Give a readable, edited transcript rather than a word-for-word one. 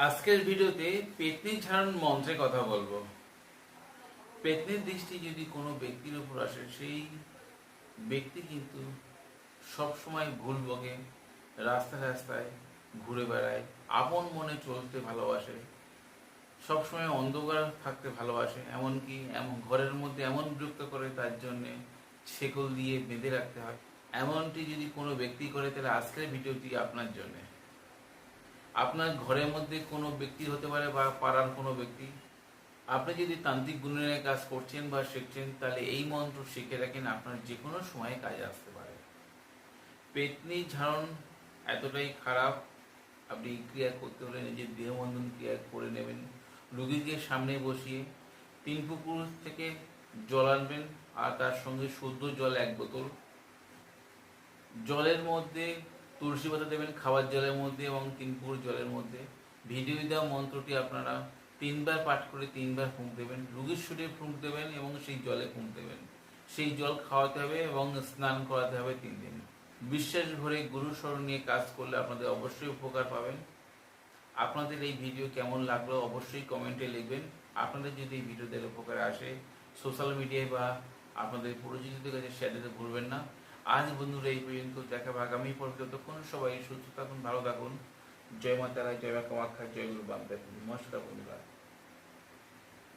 আজকের ভিডিওতে পেতনি ঝাড়ন মন্ত্রে কথা বলবো। পেতনির দৃষ্টি যদি কোনো ব্যক্তির উপর আসে, সেই ব্যক্তি কিন্তু সব সময় ভুল বকে, রাস্তায় রাস্তায় ঘুরে বেড়ায়, আপন মনে চলতে ভালোবাসে, সবসময় অন্ধকার থাকতে ভালোবাসে, এমনকি এমন ঘরের মধ্যে এমন বিরক্ত করে তার জন্যে শেকল দিয়ে বেঁধে রাখতে হয়। এমনটি যদি কোনো ব্যক্তি করে, তাহলে আজকের ভিডিওটি আপনার জন্যে। আপনার ঘরের মধ্যে কোনো ব্যক্তি হতে পারে বা পাড়ার কোনো ব্যক্তি। আপনি যদি তান্ত্রিক গুণের কাজ করছেন বা শিখছেন, তাহলে এই মন্ত্র শিখে রাখেন, আপনার যে কোনো সময় কাজে আসতে পারে। পেতনি ঝাড়ন এতটাই খারাপ, আপনি ক্রিয়া করতে হলে নিজের দেহবন্ধন ক্রিয়া করে নেবেন। রুগীকে সামনে বসিয়ে 3 পুকুর থেকে জল আনবেন, আর তার সঙ্গে শুদ্ধ জল 1 বোতল। জলের মধ্যে তুলসী পাতা দেবেন, খাবার জলের মধ্যে এবং 3 পুকুর জলের মধ্যে। ভিডিও দেওয়া মন্ত্রটি আপনারা 3বার পাঠ করে 3বার ফুঁক দেবেন। রুগীর শরীরে ফুঁক দেবেন এবং সেই জলে ফুঁক দেবেন। সেই জল খাওয়াতে হবে এবং স্নান করাতে হবে 3 দিন। বিশ্বাস ভরে গুরু শরণ নিয়ে কাজ করলে আপনাদের অবশ্যই উপকার পাবেন। আপনাদের এই ভিডিও কেমন লাগলো অবশ্যই কমেন্টে লিখবেন। আপনাদের যদি এই ভিডিও দেখে উপকারে আসে, সোশ্যাল মিডিয়ায় বা আপনাদের পরিচিতদের কাছে শেয়ার দিতে ভুলবেন না। আজ বন্ধুরা এই পর্যন্ত, দেখা হবে আগামী পর্বে। ততক্ষণ সবাই সুস্থ থাকুন, ভালো থাকুন। জয় মা তারা, জয় মা কামাখ্যা, জয় গুরু বামদেব। নমস্কার বন্ধুরা।